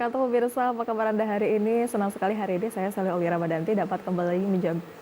wabarakatuh pemirsa, apa kabar Anda hari ini? Senang sekali hari ini saya Sally Aulia Ramadanti dapat kembali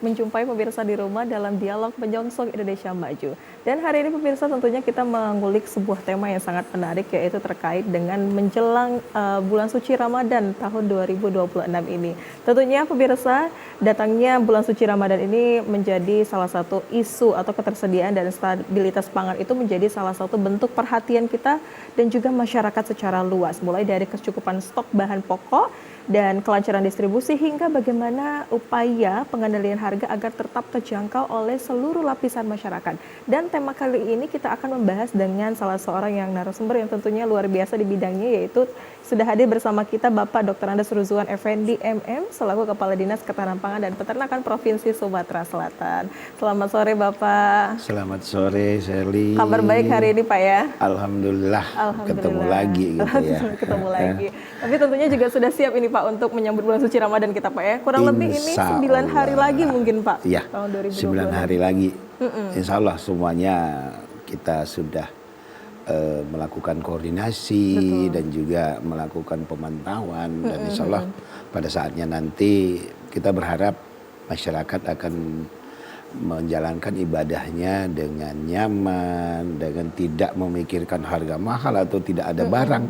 menjumpai pemirsa di rumah dalam dialog menyongsong Indonesia Maju. Dan hari ini pemirsa tentunya kita mengulik sebuah tema yang sangat menarik, yaitu terkait dengan menjelang bulan suci Ramadan tahun 2026 ini. Tentunya pemirsa, datangnya bulan suci Ramadan ini menjadi salah satu isu atau ketersediaan dan stabilitas pangan itu menjadi salah satu bentuk perhatian kita dan juga masyarakat secara luas, mulai dari kecukupan stok bahan pokok dan kelancaran distribusi hingga bagaimana upaya pengendalian harga agar tetap terjangkau oleh seluruh lapisan masyarakat. Dan tema kali ini kita akan membahas dengan salah seorang yang narasumber yang tentunya luar biasa di bidangnya, yaitu sudah hadir bersama kita Bapak Dr. Andes Ruzuan Effendi MM selaku Kepala Dinas Ketahanan Pangan dan Peternakan Provinsi Sumatera Selatan. Selamat sore Bapak. Selamat sore Sally. Kabar baik hari ini Pak ya? Alhamdulillah. Ketemu lagi gitu ya. Ketemu lagi. Tapi tentunya juga sudah siap ini Pak untuk menyambut bulan suci Ramadan kita Pak ya. Kurang lebih ini 9 hari lagi mungkin Pak. Iya. Tahun 2020. 9 hari lagi. Insya Allah semuanya kita sudah melakukan koordinasi. Betul. Dan juga melakukan pemantauan dan insya Allah pada saatnya nanti kita berharap masyarakat akan menjalankan ibadahnya dengan nyaman, dengan tidak memikirkan harga mahal atau tidak ada barang.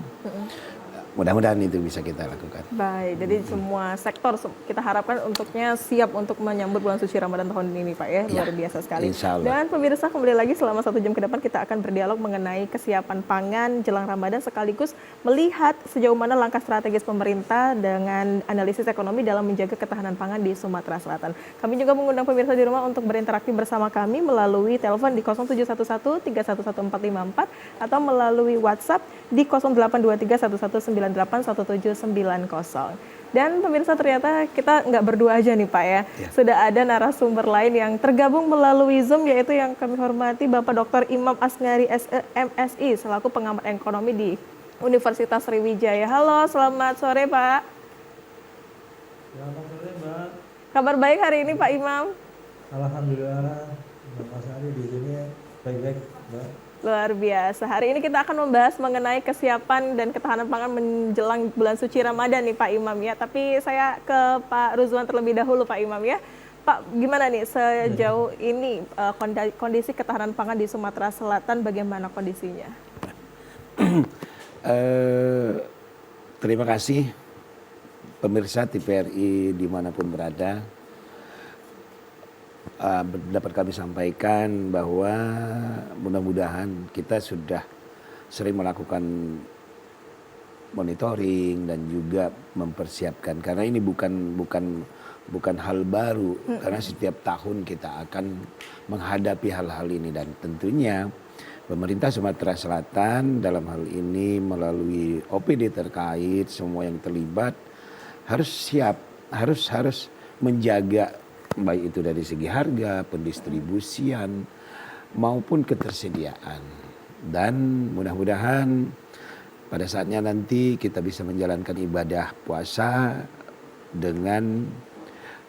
Mudah-mudahan itu bisa kita lakukan. Baik, jadi semua sektor kita harapkan untuknya siap untuk menyambut bulan suci Ramadan tahun ini Pak ya, luar biasa sekali. Dan pemirsa kembali lagi selama 1 jam ke depan kita akan berdialog mengenai kesiapan pangan jelang Ramadan sekaligus melihat sejauh mana langkah strategis pemerintah dengan analisis ekonomi dalam menjaga ketahanan pangan di Sumatera Selatan. Kami juga mengundang pemirsa di rumah untuk berinteraksi bersama kami melalui telepon di 0711 311454 atau melalui WhatsApp di 0823 11981790. Dan pemirsa ternyata kita nggak berdua aja nih Pak ya. Sudah ada narasumber lain yang tergabung melalui Zoom, yaitu yang kami hormati Bapak Dr. Imam Asngari MSI selaku pengamat ekonomi di Universitas Sriwijaya. Halo, selamat sore Pak. Selamat sore Mbak. Kabar baik hari ini Pak Imam? Alhamdulillah, Mas Ari di sini baik-baik Mbak. Luar biasa. Hari ini kita akan membahas mengenai kesiapan dan ketahanan pangan menjelang bulan suci Ramadan nih Pak Imam ya. Tapi saya ke Pak Ruzuan terlebih dahulu Pak Imam ya. Pak, gimana nih sejauh ini kondisi ketahanan pangan di Sumatera Selatan, bagaimana kondisinya? Terima kasih pemirsa TVRI dimanapun berada. Dapat kami sampaikan bahwa mudah-mudahan kita sudah sering melakukan monitoring dan juga mempersiapkan, karena ini bukan hal baru, karena setiap tahun kita akan menghadapi hal-hal ini dan tentunya pemerintah Sumatera Selatan dalam hal ini melalui OPD terkait semua yang terlibat harus siap, harus menjaga baik itu dari segi harga, pendistribusian maupun ketersediaan. Dan mudah-mudahan pada saatnya nanti kita bisa menjalankan ibadah puasa dengan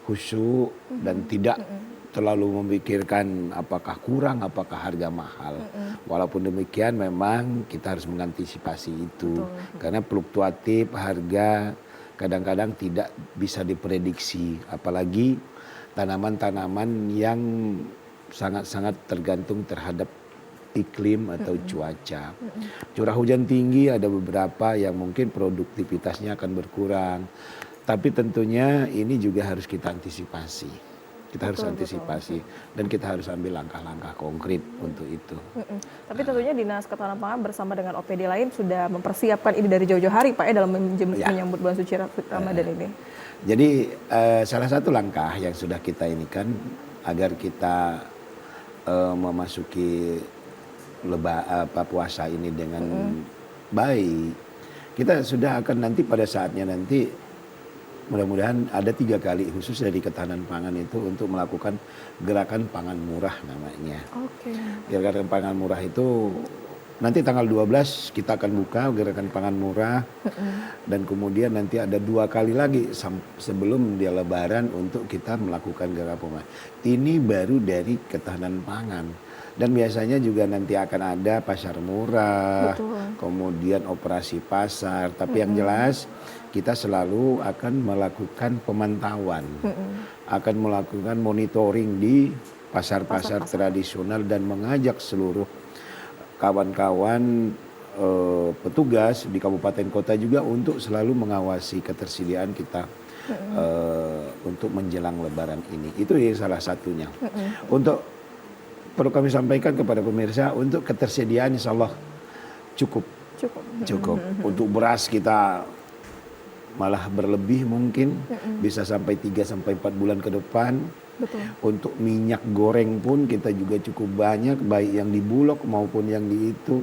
khusyuk dan tidak terlalu memikirkan apakah kurang, apakah harga mahal. Walaupun demikian memang kita harus mengantisipasi itu. Karena fluktuatif harga kadang-kadang tidak bisa diprediksi, apalagi tanaman-tanaman yang sangat-sangat tergantung terhadap iklim atau cuaca. Curah hujan tinggi ada beberapa yang mungkin produktivitasnya akan berkurang. Tapi tentunya ini juga harus kita antisipasi. Kita harus antisipasi dan kita harus ambil langkah-langkah konkret untuk itu. Tapi tentunya Dinas Ketahanan Pangan bersama dengan OPD lain sudah mempersiapkan ini dari jauh-jauh hari Pak ya dalam menyambut bulan suci Ramadan ini. Jadi salah satu langkah yang sudah kita ini kan agar kita memasuki puasa ini dengan baik, kita sudah akan nanti pada saatnya nanti mudah-mudahan ada 3 kali khusus dari ketahanan pangan itu untuk melakukan gerakan pangan murah namanya. Gerakan pangan murah itu nanti tanggal 12 kita akan buka gerakan pangan murah dan kemudian nanti ada 2 kali lagi sebelum dia Lebaran untuk kita melakukan gerakan pangan. Ini baru dari ketahanan pangan. Dan biasanya juga nanti akan ada pasar murah, kemudian operasi pasar. Tapi yang jelas kita selalu akan melakukan pemantauan, akan melakukan monitoring di pasar-pasar tradisional dan mengajak seluruh kawan-kawan petugas di kabupaten kota juga untuk selalu mengawasi ketersediaan kita untuk menjelang Lebaran ini. Itu ya salah satunya. Untuk perlu kami sampaikan kepada pemirsa, untuk ketersediaan insya Allah cukup. Untuk beras kita malah berlebih mungkin, bisa sampai 3 sampai 4 bulan ke depan. Betul. Untuk minyak goreng pun kita juga cukup banyak, baik yang di Bulog maupun yang di itu.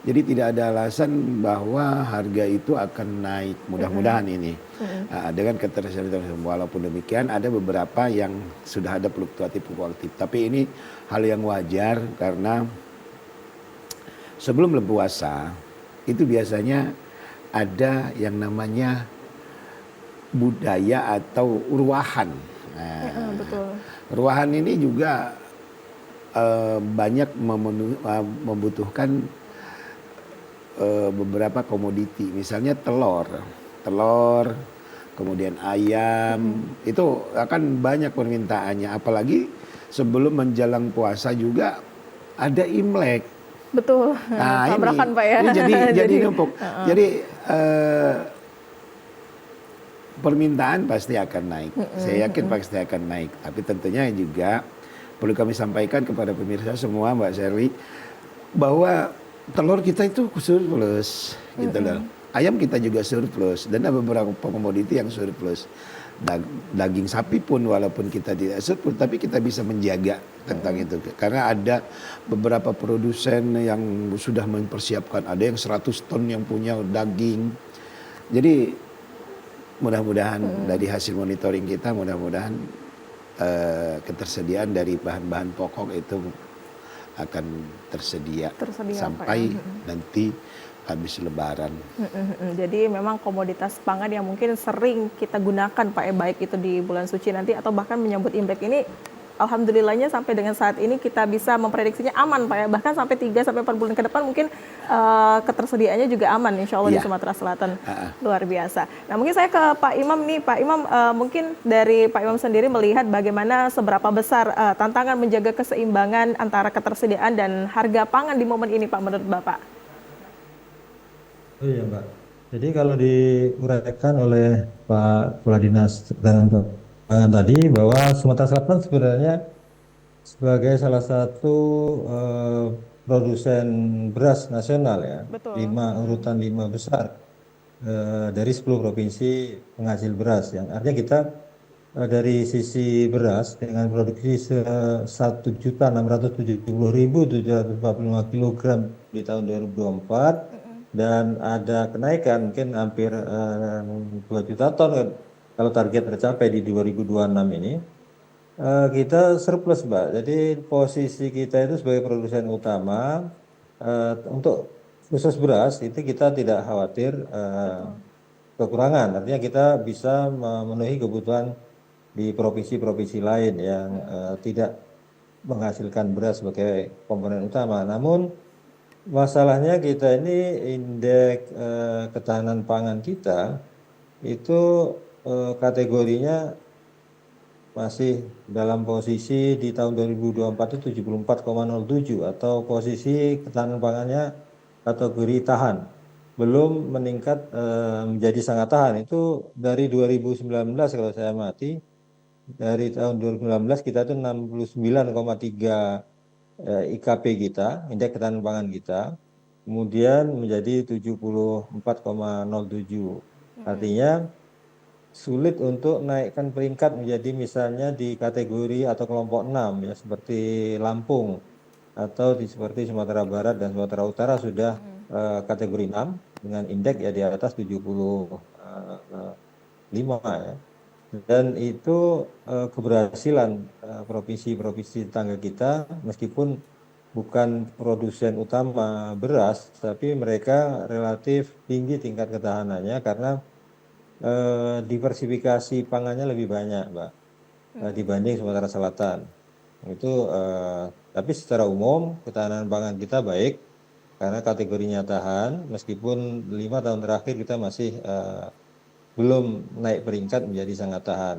Jadi tidak ada alasan bahwa harga itu akan naik, mudah-mudahan ini. Dengan ketersediaan, walaupun demikian ada beberapa yang sudah ada fluktuatif. Tapi ini hal yang wajar karena sebelum berpuasa itu biasanya ada yang namanya budaya atau ruahan. Betul. Ruahan ini juga banyak membutuhkan beberapa komoditi, misalnya telur, kemudian ayam, itu akan banyak permintaannya. Apalagi sebelum menjelang puasa juga ada Imlek. Betul. Nah, tabrakan Pak ya. Ini jadi numpuk. Jadi permintaan pasti akan naik. Saya yakin pasti akan naik. Tapi tentunya juga perlu kami sampaikan kepada pemirsa semua, Mbak Sherly, bahwa telur kita itu surplus, gitu loh. Ayam kita juga surplus dan ada beberapa komoditi yang surplus. Daging sapi pun walaupun kita tidak surplus, tapi kita bisa menjaga tentang itu. Karena ada beberapa produsen yang sudah mempersiapkan, ada yang 100 ton yang punya daging. Jadi mudah-mudahan dari hasil monitoring kita, mudah-mudahan ketersediaan dari bahan-bahan pokok itu akan tersedia sampai nanti habis Lebaran. Jadi memang komoditas pangan yang mungkin sering kita gunakan Pak, baik itu di bulan suci nanti atau bahkan menyambut Imlek ini, alhamdulillahnya sampai dengan saat ini kita bisa memprediksinya aman Pak, bahkan sampai 3 sampai 4 bulan ke depan mungkin ketersediaannya juga aman insya Allah di Sumatera Selatan. Luar biasa. Nah mungkin saya ke Pak Imam nih, Pak Imam, mungkin dari Pak Imam sendiri melihat bagaimana seberapa besar tantangan menjaga keseimbangan antara ketersediaan dan harga pangan di momen ini Pak menurut Bapak? Oh iya Mbak, jadi kalau diuraikan oleh Pak Kepala Dinas Ketahanan Pangan tadi bahwa Sumatera Selatan sebenarnya sebagai salah satu produsen beras nasional ya, Betul. urutan 5 besar dari 10 provinsi penghasil beras, yang artinya kita dari sisi beras dengan produksi 1.670.745 kg di tahun 2024 dan ada kenaikan mungkin hampir 2 juta ton kan, kalau target tercapai di 2026 ini. Kita surplus Mbak, jadi posisi kita itu sebagai produsen utama untuk khusus beras itu kita tidak khawatir kekurangan, artinya kita bisa memenuhi kebutuhan di provinsi-provinsi lain yang tidak menghasilkan beras sebagai komponen utama. Namun masalahnya kita ini indeks ketahanan pangan kita itu kategorinya masih dalam posisi di tahun 2024 itu 74,07 atau posisi ketahanan pangannya kategori tahan, belum meningkat menjadi sangat tahan. Itu dari 2019 kalau saya amati, dari tahun 2019 kita itu 69,3 IKP kita, indeks ketahanan pangan kita, kemudian menjadi 74,07. Artinya sulit untuk naikkan peringkat menjadi misalnya di kategori atau kelompok 6 ya, seperti Lampung atau seperti Sumatera Barat dan Sumatera Utara sudah kategori 6 dengan indeks ya di atas 75 ya. Dan itu keberhasilan provinsi-provinsi tetangga kita, meskipun bukan produsen utama beras, tapi mereka relatif tinggi tingkat ketahanannya karena diversifikasi pangannya lebih banyak, Mbak, dibanding Sumatera Selatan. Itu tapi secara umum ketahanan pangan kita baik karena kategorinya tahan, meskipun 5 tahun terakhir kita masih belum naik peringkat menjadi sangat tahan.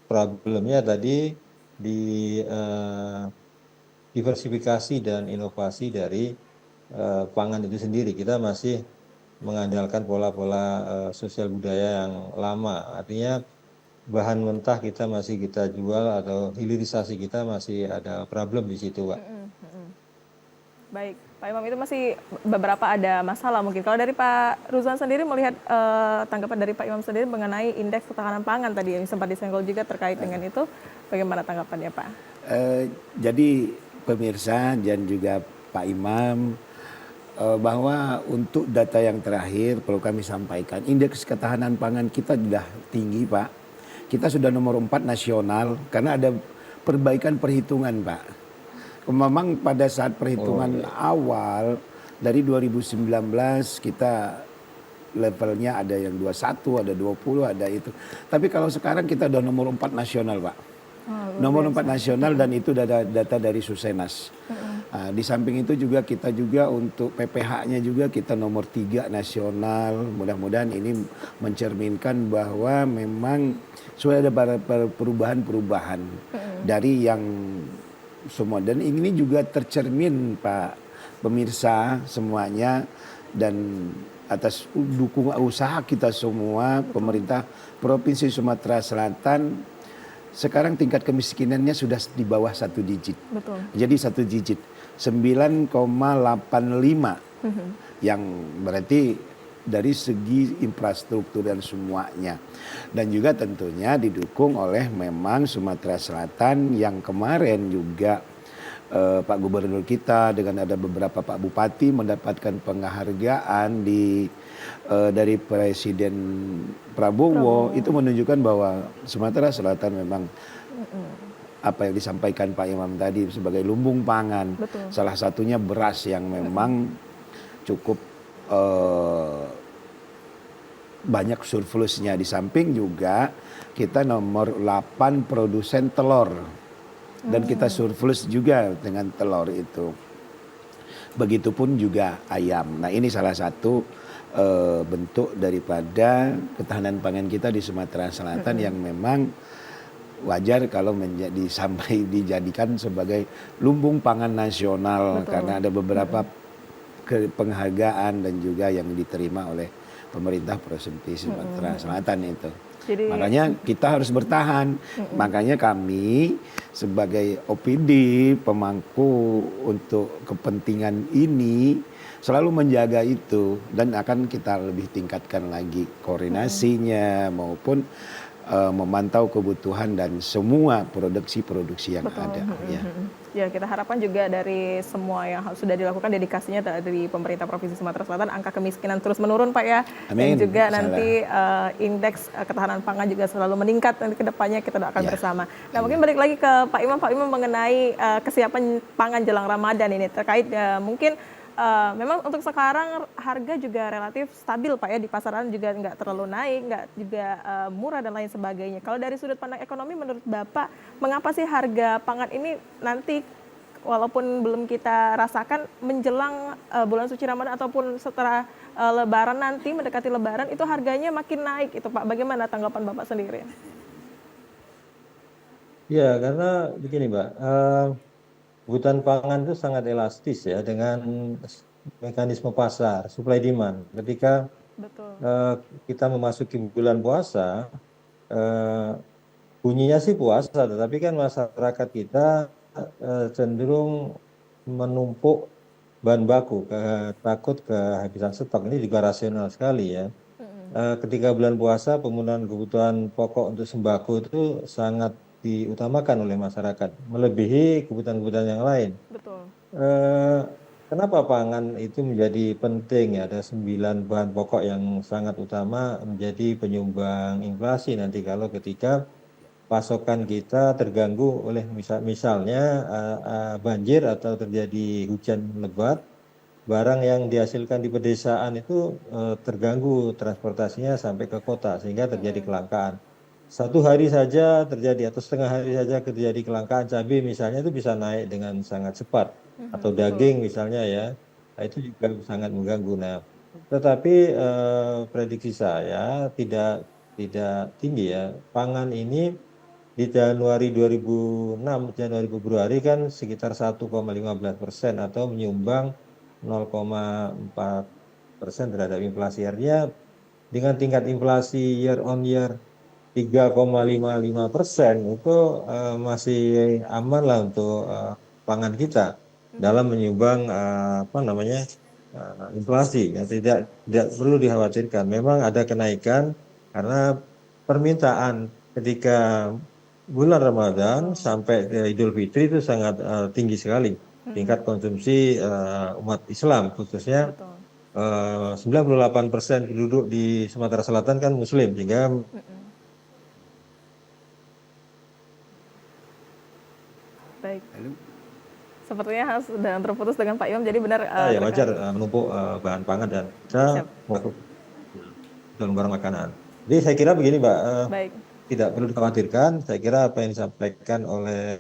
Problemnya tadi di eh, diversifikasi dan inovasi dari pangan itu sendiri. Kita masih mengandalkan pola-pola sosial budaya yang lama. Artinya bahan mentah kita masih kita jual atau hilirisasi kita masih ada problem di situ, Pak. Baik, Pak Imam, itu masih beberapa ada masalah mungkin. Kalau dari Pak Ruzan sendiri melihat tanggapan dari Pak Imam sendiri mengenai indeks ketahanan pangan tadi yang sempat disenggol juga terkait dengan itu, bagaimana tanggapannya Pak? Jadi pemirsa dan juga Pak Imam, bahwa untuk data yang terakhir perlu kami sampaikan, indeks ketahanan pangan kita sudah tinggi Pak. Kita sudah nomor 4 nasional karena ada perbaikan perhitungan Pak. Memang pada saat perhitungan awal dari 2019 kita levelnya ada yang 21, ada 20, ada itu. Tapi kalau sekarang kita udah nomor 4 nasional Pak. Nomor 4 nasional dan itu data dari Susenas. Di samping itu juga kita juga untuk PPH-nya juga kita nomor 3 nasional. Mudah-mudahan ini mencerminkan bahwa memang sudah ada perubahan-perubahan dari yang semua. Dan ini juga tercermin Pak pemirsa semuanya dan atas dukungan usaha kita semua, pemerintah Provinsi Sumatera Selatan sekarang tingkat kemiskinannya sudah di bawah 1 digit. Betul. Jadi 1 digit 9,85 yang berarti dari segi infrastruktur dan semuanya. Dan juga tentunya didukung oleh memang Sumatera Selatan yang kemarin juga Pak Gubernur kita dengan ada beberapa Pak Bupati mendapatkan penghargaan dari Presiden Prabowo. Itu menunjukkan bahwa Sumatera Selatan memang apa yang disampaikan Pak Imam tadi sebagai lumbung pangan. Betul. Salah satunya beras yang memang cukup banyak surplusnya. Di samping juga kita nomor 8 produsen telur dan kita surplus juga dengan telur itu. Begitupun juga ayam. Nah ini salah satu bentuk daripada ketahanan pangan kita di Sumatera Selatan yang memang wajar kalau sampai dijadikan sebagai lumbung pangan nasional. Betul. Karena ada beberapa penghargaan dan juga yang diterima oleh pemerintah Provinsi Sumatera Selatan itu. Jadi, makanya kita harus bertahan. Makanya kami sebagai OPD pemangku untuk kepentingan ini selalu menjaga itu dan akan kita lebih tingkatkan lagi koordinasinya maupun memantau kebutuhan dan semua produksi-produksi yang ada. Ya, kita harapkan juga dari semua yang sudah dilakukan dedikasinya dari pemerintah Provinsi Sumatera Selatan, angka kemiskinan terus menurun Pak ya. Amin. Dan juga nanti indeks ketahanan pangan juga selalu meningkat nanti ke depannya kita doakan bersama. Nah mungkin balik lagi ke Pak Imam mengenai kesiapan pangan jelang Ramadan ini terkait mungkin memang untuk sekarang harga juga relatif stabil Pak ya, di pasaran juga nggak terlalu naik, nggak juga murah dan lain sebagainya. Kalau dari sudut pandang ekonomi menurut Bapak, mengapa sih harga pangan ini nanti walaupun belum kita rasakan menjelang bulan suci Ramadan ataupun setelah Lebaran nanti mendekati Lebaran itu harganya makin naik itu Pak? Bagaimana tanggapan Bapak sendiri? Ya karena begini Mbak. Kebutuhan pangan itu sangat elastis ya dengan mekanisme pasar, supply demand. Ketika kita memasuki bulan puasa, bunyinya sih puasa, tetapi kan masyarakat kita cenderung menumpuk bahan baku, takut kehabisan stok. Ini juga rasional sekali ya. Ketika bulan puasa, pemenuhan kebutuhan pokok untuk sembako itu sangat diutamakan oleh masyarakat, melebihi kebutuhan-kebutuhan yang lain. Betul. Kenapa pangan itu menjadi penting ya? Ada 9 bahan pokok yang sangat utama menjadi penyumbang inflasi nanti kalau ketika pasokan kita terganggu oleh misalnya banjir atau terjadi hujan lebat. Barang yang dihasilkan di pedesaan itu terganggu transportasinya sampai ke kota sehingga terjadi kelangkaan. 1 hari saja terjadi atau setengah hari saja terjadi kelangkaan cabai misalnya itu bisa naik dengan sangat cepat atau daging misalnya ya. Nah, itu juga sangat mengganggu. Nah, tetapi prediksi saya tidak tidak tinggi ya. Pangan ini di Januari 2006, Januari Februari kan sekitar 1,15% atau menyumbang 0,4% terhadap inflasi. Artinya dengan tingkat inflasi year on year 3,55% itu masih aman lah untuk pangan kita dalam menyumbang inflasi. Ya, tidak perlu dikhawatirkan. Memang ada kenaikan karena permintaan ketika bulan Ramadan sampai ke Idul Fitri itu sangat tinggi sekali tingkat konsumsi umat Islam, khususnya Betul. 98% penduduk di Sumatera Selatan kan Muslim, sehingga Baik. Lalu Sepertinya sedang terputus dengan Pak Imam, jadi benar ya wajar terkait. menumpuk bahan pangan dan bisa Siap. masuk dalam barang makanan. Jadi saya kira begini, Mbak, Baik. tidak perlu dikhawatirkan. Saya kira apa yang disampaikan oleh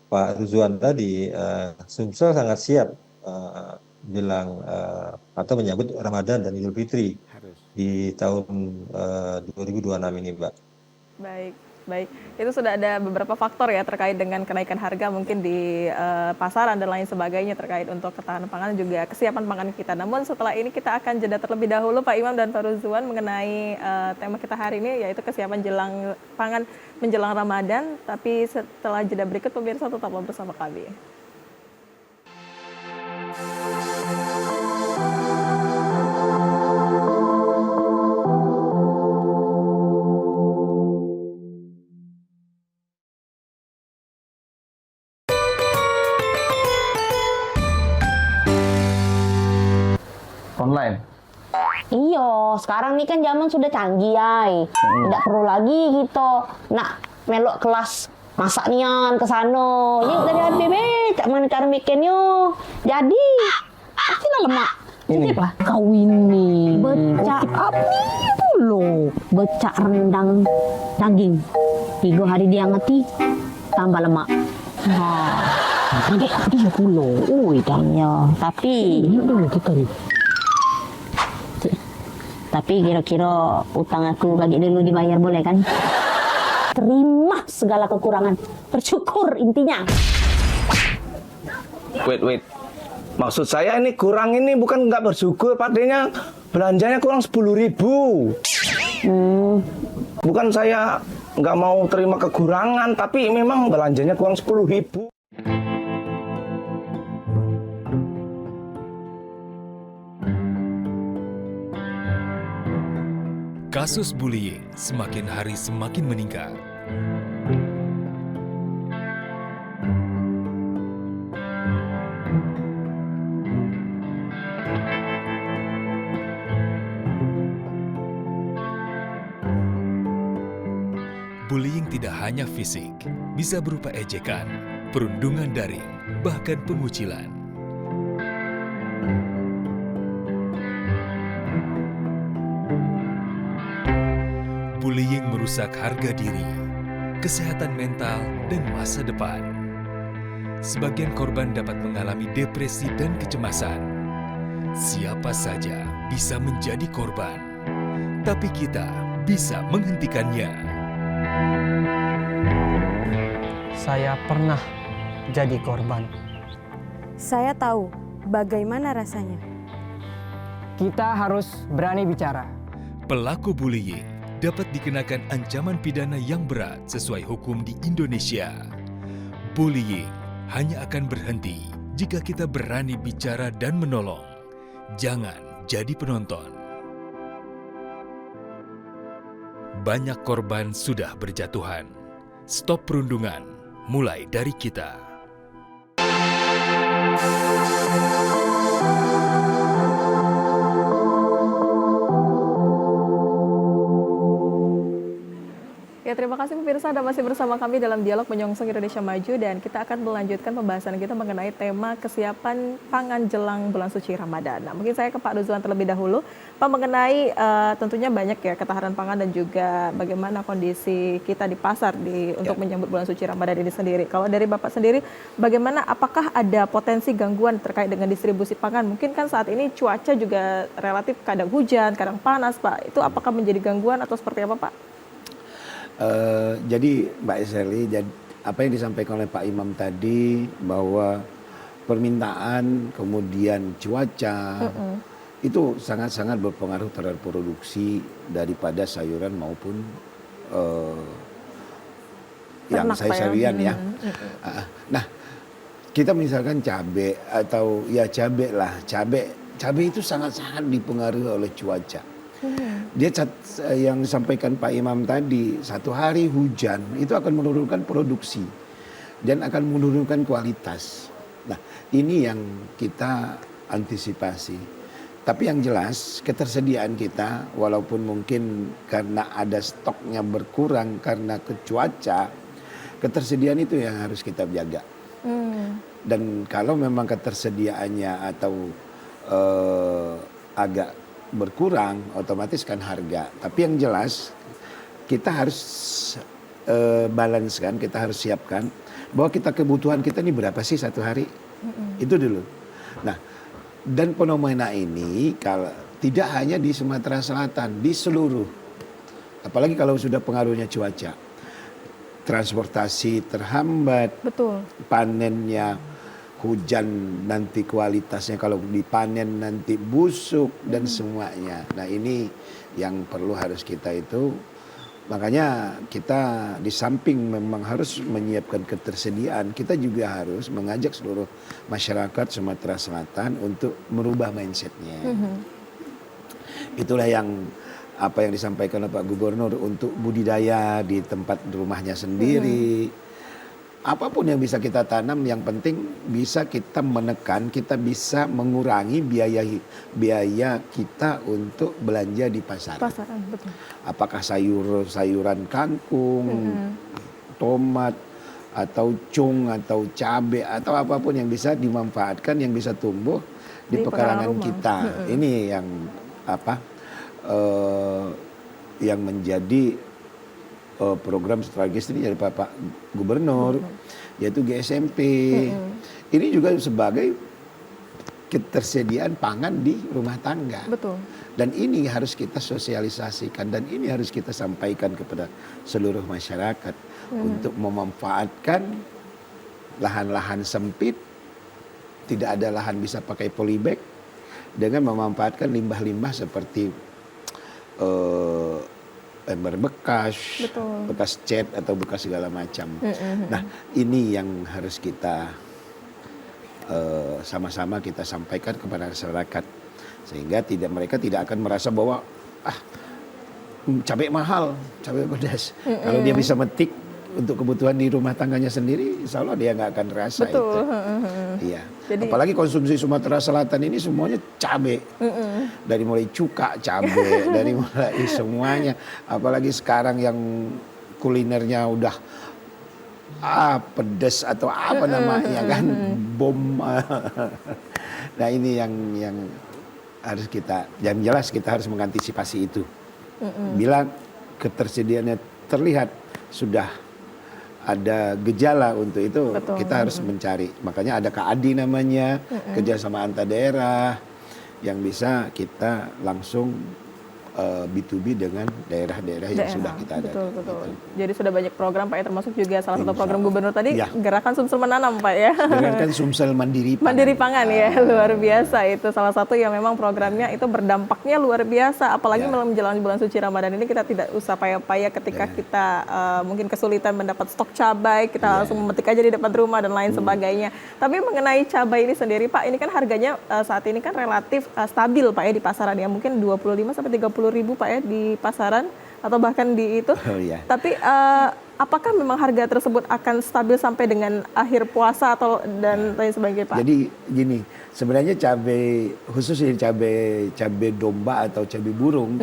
Pak Ruzwan tadi, Sumsel sangat siap bilang atau menyambut Ramadan dan Idul Fitri harus. di tahun 2026 ini, Mbak. Baik, baik. Itu sudah ada beberapa faktor ya terkait dengan kenaikan harga mungkin di pasaran dan lain sebagainya terkait untuk ketahanan pangan juga kesiapan pangan kita. Namun setelah ini kita akan jeda terlebih dahulu Pak Imam dan Pak Ruzwan mengenai tema kita hari ini yaitu kesiapan jelang pangan menjelang Ramadan. Tapi setelah jeda berikut pemirsa tetaplah bersama kami. Online. Iya, sekarang nih kan zaman sudah canggih, ay. Tidak perlu lagi gitu nak melok kelas masak nian ke sana. Yuk dari HBB, cak mana cara bikinnya. Jadi, pastilah lemak. Ini apa? Kau ini becak apa dulu? Becak rendang daging. 3 hari dia ngeti, tambah lemak. Ada dia pula. Danya. Tapi kira-kira utang aku bagi dulu dibayar boleh kan? Terima segala kekurangan. Bersyukur intinya. Wait. Maksud saya ini kurang ini bukan nggak bersyukur, padanya belanjanya kurang 10.000. Bukan saya nggak mau terima kekurangan, tapi memang belanjanya kurang 10.000. Kasus bullying semakin hari semakin meningkat. Bullying tidak hanya fisik, bisa berupa ejekan, perundungan daring, bahkan pengucilan. Bullying merusak harga diri, kesehatan mental, dan masa depan. Sebagian korban dapat mengalami depresi dan kecemasan. Siapa saja bisa menjadi korban, tapi kita bisa menghentikannya. Saya pernah jadi korban. Saya tahu bagaimana rasanya. Kita harus berani bicara. Pelaku bullying dapat dikenakan ancaman pidana yang berat sesuai hukum di Indonesia. Bullying hanya akan berhenti jika kita berani bicara dan menolong. Jangan jadi penonton. Banyak korban sudah berjatuhan. Stop perundungan, mulai dari kita. Ya, terima kasih pemirsa, Anda masih bersama kami dalam Dialog Menyongsong Indonesia Maju dan kita akan melanjutkan pembahasan kita mengenai tema kesiapan pangan jelang bulan suci Ramadan. Nah, mungkin saya ke Pak Nuzwan terlebih dahulu. Pak, mengenai tentunya banyak ya ketahanan pangan dan juga bagaimana kondisi kita di pasar untuk menyambut bulan suci Ramadan ini sendiri. Kalau dari Bapak sendiri, bagaimana, apakah ada potensi gangguan terkait dengan distribusi pangan? Mungkin kan saat ini cuaca juga relatif kadang hujan, kadang panas, Pak. Itu apakah menjadi gangguan atau seperti apa, Pak? Jadi Mbak Sally, apa yang disampaikan oleh Pak Imam tadi bahwa permintaan kemudian cuaca itu sangat-sangat berpengaruh terhadap produksi daripada sayuran maupun yang sayur-sayuran ya. Nah, kita misalkan cabai atau ya cabai lah, cabai itu sangat-sangat dipengaruhi oleh cuaca. Dia yang disampaikan Pak Imam tadi, satu hari hujan itu akan menurunkan produksi dan akan menurunkan kualitas. Nah, ini yang kita antisipasi. Tapi yang jelas ketersediaan kita walaupun mungkin karena ada stoknya berkurang karena cuaca, ketersediaan itu yang harus kita jaga. Dan kalau memang ketersediaannya atau agak berkurang, otomatis kan harga. Tapi yang jelas kita harus balance kan, kita harus siapkan bahwa kebutuhan kita ini berapa sih satu hari. Itu dulu. Nah, dan fenomena ini kalau tidak hanya di Sumatera Selatan, di seluruh, apalagi kalau sudah pengaruhnya cuaca, transportasi terhambat, Betul. panennya hujan, nanti kualitasnya kalau dipanen nanti busuk dan semuanya. Nah, ini yang perlu harus kita itu. Makanya kita di samping memang harus menyiapkan ketersediaan, kita juga harus mengajak seluruh masyarakat Sumatera Selatan untuk merubah mindsetnya. Itulah apa yang disampaikan oleh Pak Gubernur untuk budidaya di tempat rumahnya sendiri. Apapun yang bisa kita tanam, yang penting bisa kita menekan, kita bisa mengurangi biaya kita untuk belanja di pasaran. Pasaran, betul. Apakah sayuran kangkung, tomat, atau cung, atau cabai, atau apapun yang bisa dimanfaatkan, yang bisa tumbuh di pekarangan kita. Ini yang yang menjadi program strategis ini dari Bapak Gubernur, yaitu GSMP. Ini juga sebagai ketersediaan pangan di rumah tangga. Betul. Dan ini harus kita sosialisasikan dan ini harus kita sampaikan kepada seluruh masyarakat untuk memanfaatkan lahan-lahan sempit, tidak ada lahan bisa pakai polybag, dengan memanfaatkan limbah-limbah seperti ember bekas, Betul. bekas cat atau bekas segala macam. Nah, ini yang harus kita sama-sama kita sampaikan kepada masyarakat sehingga mereka tidak akan merasa bahwa cabai mahal, cabai pedas. Kalau dia bisa metik untuk kebutuhan di rumah tangganya sendiri, insya Allah dia nggak akan rasa. Betul. Itu. Iya. Apalagi konsumsi Sumatera Selatan ini semuanya cabai. Dari mulai cuka cabai, dari mulai semuanya. Apalagi sekarang yang kulinernya udah pedas atau apa namanya kan, bom. Nah, ini yang harus yang jelas kita harus mengantisipasi itu. Bila ketersediaannya terlihat sudah ada gejala untuk itu, betul, kita harus mencari. Makanya ada KADI namanya, kerjasama antar daerah, yang bisa kita langsung B2B dengan daerah-daerah yang sudah kita ada. Betul. Jadi sudah banyak program Pak ya, termasuk juga salah satu program Gubernur tadi, Gerakan Sumsel Menanam Pak ya. Gerakan Sumsel Mandiri Pangan. Mandiri Pangan ya, luar biasa. Itu salah satu yang memang programnya itu berdampaknya luar biasa. Apalagi menjelang bulan suci Ramadan ini kita tidak usah payah-payah ketika kita mungkin kesulitan mendapat stok cabai, kita langsung memetik aja di depan rumah dan lain sebagainya. Tapi mengenai cabai ini sendiri Pak, ini kan harganya saat ini kan relatif stabil Pak ya di pasaran ya, mungkin 25 sampai 30 ribu Pak ya di pasaran atau bahkan di itu. Tapi apakah memang harga tersebut akan stabil sampai dengan akhir puasa atau dan lain sebagainya Pak? Jadi gini, sebenarnya cabai khusus cabai domba atau cabai burung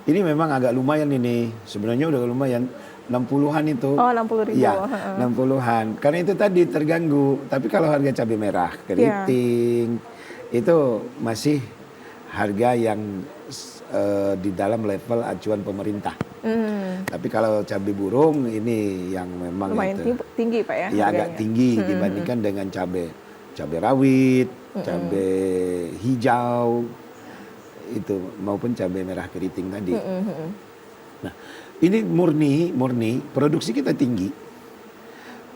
ini memang agak lumayan ini. Sebenarnya udah lumayan 60-an itu. Oh, 60.000. Iya, 60-an. Karena itu tadi terganggu. Tapi kalau harga cabai merah keriting itu masih harga yang di dalam level acuan pemerintah. Tapi kalau cabai burung ini yang memang Lumayan itu tinggi Pak ya? ya agak harganya. tinggi dibandingkan dengan cabai rawit, cabai hijau itu maupun cabai merah keriting tadi. Nah, ini murni produksi kita tinggi.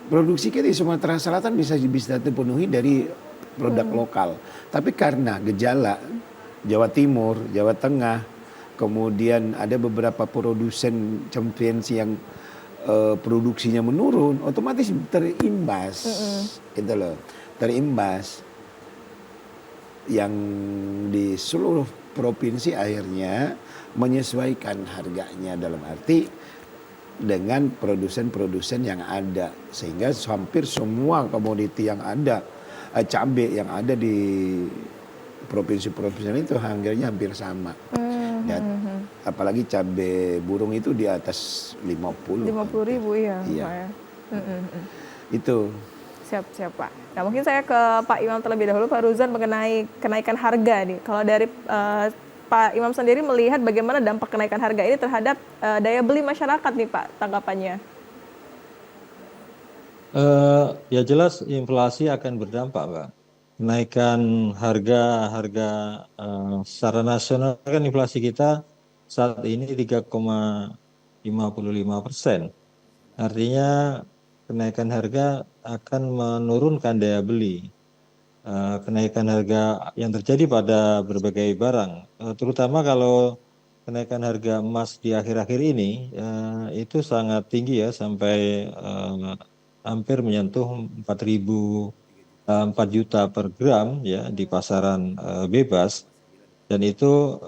Produksi kita di Sumatera Selatan bisa terpenuhi dari produk lokal. Tapi karena gejala Jawa Timur, Jawa Tengah, kemudian ada beberapa produsen championship yang produksinya menurun, otomatis terimbas, gitu loh, terimbas. Yang di seluruh provinsi akhirnya menyesuaikan harganya dalam arti dengan produsen-produsen yang ada, sehingga hampir semua komoditi yang ada, cabai yang ada di provinsi-provinsi itu harganya hampir sama. Ya, apalagi cabai burung itu di atas 50. 50.000 ya, Iya. Pak ya. Itu. Siap Pak. Nah mungkin saya ke Pak Imam terlebih dahulu, Pak Ruzan, mengenai kenaikan harga nih. Kalau dari Pak Imam sendiri melihat bagaimana dampak kenaikan harga ini terhadap daya beli masyarakat nih Pak, tanggapannya? Ya jelas inflasi akan berdampak, Mbak. Kenaikan harga secara nasional kan inflasi kita saat ini 3,55%. Artinya kenaikan harga akan menurunkan daya beli. Kenaikan harga yang terjadi pada berbagai barang, terutama kalau kenaikan harga emas di akhir-akhir ini itu sangat tinggi ya, sampai hampir menyentuh 4 juta per gram ya di pasaran bebas, dan itu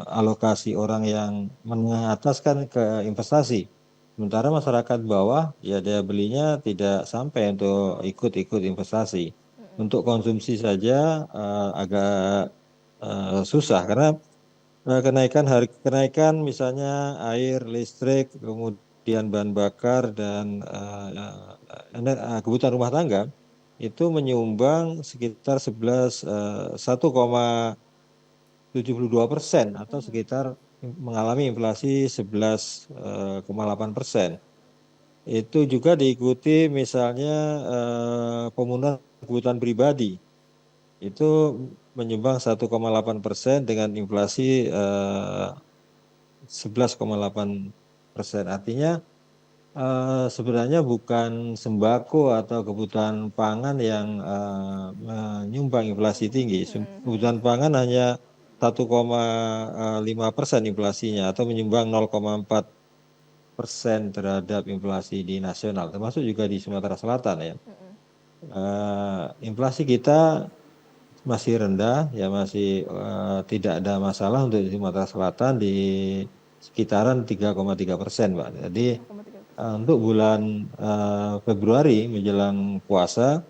alokasi orang yang menengah atas kan ke investasi, sementara masyarakat bawah ya daya belinya tidak sampai untuk ikut investasi. Untuk konsumsi saja agak susah karena kenaikan misalnya air, listrik, kemudian bahan bakar dan kebutuhan rumah tangga itu menyumbang sekitar 1,72% atau sekitar mengalami inflasi 11,8%. Itu juga diikuti misalnya pemenuhan kebutuhan pribadi itu menyumbang 1,8% dengan inflasi 11,8%. Artinya sebenarnya bukan sembako atau kebutuhan pangan yang menyumbang inflasi tinggi. Kebutuhan pangan hanya 1,5% inflasinya atau menyumbang 0,4% terhadap inflasi di nasional, termasuk juga di Sumatera Selatan ya. Inflasi kita masih rendah ya, masih tidak ada masalah untuk di Sumatera Selatan di sekitaran 3,3%, Pak. Jadi untuk bulan Februari menjelang puasa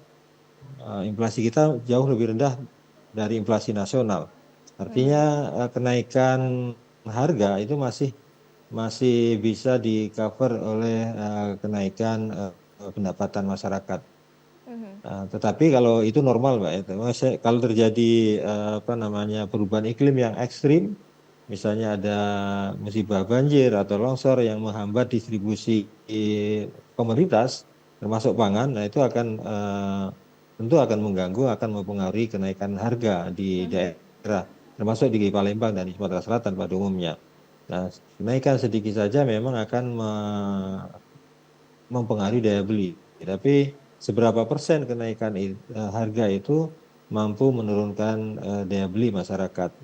inflasi kita jauh lebih rendah dari inflasi nasional. Artinya kenaikan harga itu masih bisa di cover oleh kenaikan pendapatan masyarakat. Tetapi kalau itu normal, Mbak, itu kalau terjadi perubahan iklim yang ekstrim, misalnya ada musibah banjir atau longsor yang menghambat distribusi komoditas termasuk pangan, nah itu akan tentu akan mengganggu, akan mempengaruhi kenaikan harga di daerah, termasuk di Palembang dan di Sumatera Selatan pada umumnya. Nah, kenaikan sedikit saja memang akan mempengaruhi daya beli. Tapi seberapa persen kenaikan harga itu mampu menurunkan daya beli masyarakat.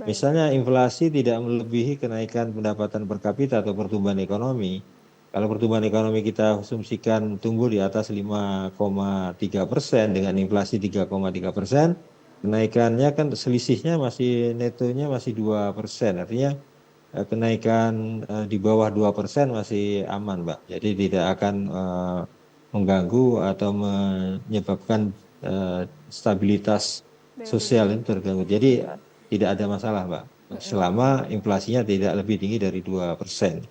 Misalnya inflasi tidak melebihi kenaikan pendapatan per kapita atau pertumbuhan ekonomi. Kalau pertumbuhan ekonomi kita asumsikan tumbuh di atas 5,3% dengan inflasi 3,3%, kenaikannya kan selisihnya netonya masih 2%. Artinya kenaikan di bawah 2% masih aman, Mbak. Jadi tidak akan mengganggu atau menyebabkan stabilitas sosial itu terganggu. Jadi tidak ada masalah, Mbak, selama inflasinya tidak lebih tinggi dari 2%.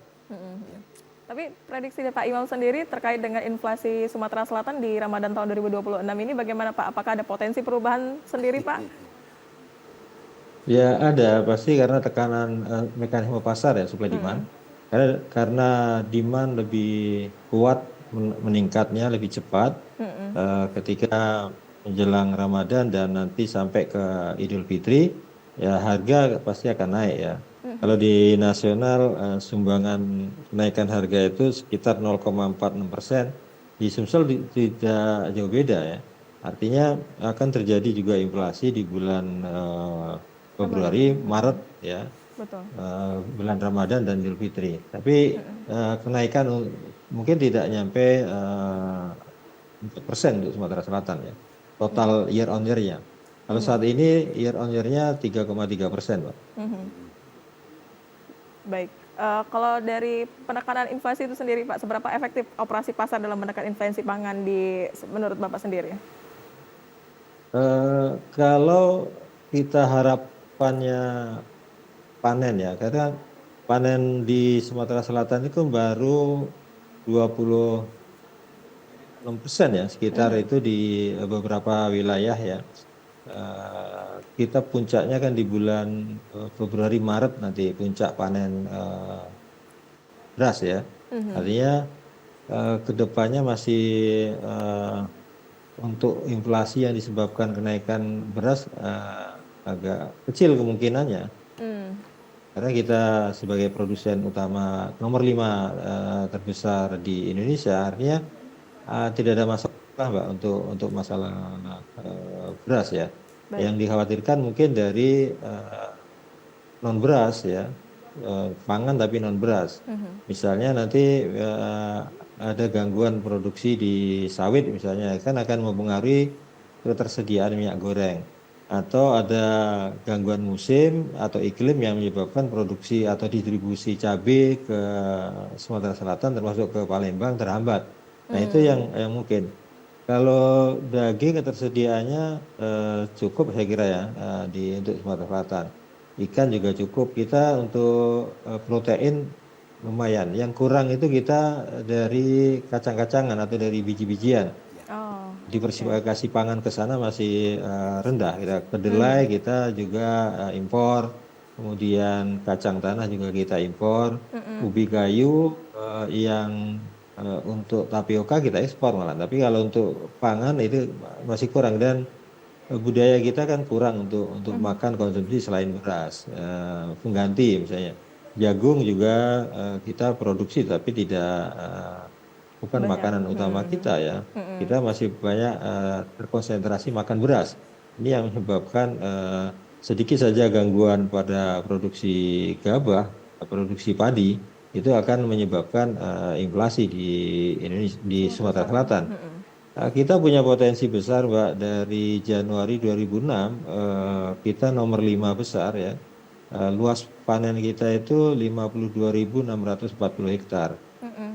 Tapi prediksi dari Pak Imam sendiri terkait dengan inflasi Sumatera Selatan di Ramadan tahun 2026 ini bagaimana Pak? Apakah ada potensi perubahan sendiri Pak? Ya ada pasti karena tekanan mekanisme pasar ya supply demand. Karena demand lebih kuat meningkatnya lebih cepat ketika menjelang Ramadan dan nanti sampai ke Idul Fitri ya harga pasti akan naik ya. Kalau di nasional sumbangan kenaikan harga itu sekitar 0,46%. Di Sumsel tidak jauh beda ya. Artinya akan terjadi juga inflasi di bulan Februari, Maret ya. Betul. Bulan Ramadan dan Idul Fitri. Tapi kenaikan mungkin tidak nyampe 4% untuk Sumatera Selatan ya. Total year on year-nya. Kalau saat ini year on year-nya 3,3%, Pak. Baik. Kalau dari penekanan inflasi itu sendiri Pak, seberapa efektif operasi pasar dalam menekan inflasi pangan menurut Bapak sendiri? Kalau kita harapannya panen ya, karena panen di Sumatera Selatan itu baru 26% ya, sekitar itu di beberapa wilayah ya. Kita puncaknya kan di bulan Februari Maret nanti puncak panen beras ya. Artinya kedepannya masih untuk inflasi yang disebabkan kenaikan beras agak kecil kemungkinannya. Karena kita sebagai produsen utama nomor 5 terbesar di Indonesia, artinya tidak ada masalah Mbak untuk masalah beras ya. Baik. Yang dikhawatirkan mungkin dari non beras ya, pangan tapi non beras. Misalnya nanti ada gangguan produksi di sawit misalnya, kan akan mempengaruhi ketersediaan minyak goreng. Atau ada gangguan musim atau iklim yang menyebabkan produksi atau distribusi cabai ke Sumatera Selatan termasuk ke Palembang terhambat. Nah itu yang mungkin. Kalau daging ketersediaannya cukup saya kira ya untuk Sumatera Selatan. Ikan juga cukup. Kita untuk protein lumayan. Yang kurang itu kita dari kacang-kacangan atau dari biji-bijian. Diversifikasi pangan ke sana masih rendah. Kita kedelai kita juga impor. Kemudian kacang tanah juga kita impor. Ubi kayu yang untuk tapioka kita ekspor malah, tapi kalau untuk pangan itu masih kurang dan budaya kita kan kurang untuk makan konsumsi selain beras, pengganti misalnya jagung juga kita produksi tapi tidak bukan banyak. Makanan utama kita ya, kita masih banyak terkonsentrasi makan beras. Ini yang menyebabkan sedikit saja gangguan pada produksi gabah, produksi padi itu akan menyebabkan inflasi di Indonesia, di Sumatera Selatan. Kita punya potensi besar Mbak, dari Januari 2006 kita nomor 5 besar ya. Luas panen kita itu 52.640 hektar.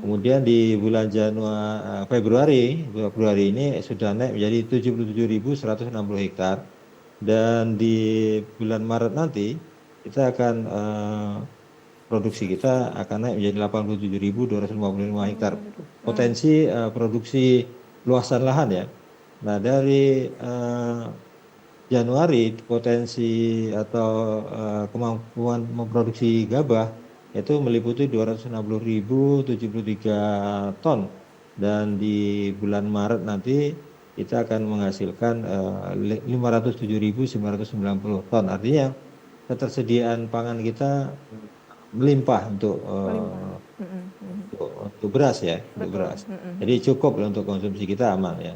Kemudian di bulan Februari ini sudah naik menjadi 77.160 hektar. Dan di bulan Maret nanti kita akan produksi kita akan naik menjadi 87.255 hektar. Potensi produksi luasan lahan ya. Nah dari Januari potensi atau kemampuan memproduksi gabah itu meliputi 260.073 ton. Dan di bulan Maret nanti kita akan menghasilkan 507.990 ton. Artinya ketersediaan pangan kita melimpah untuk beras ya, untuk beras. Jadi cukup untuk konsumsi kita aman ya.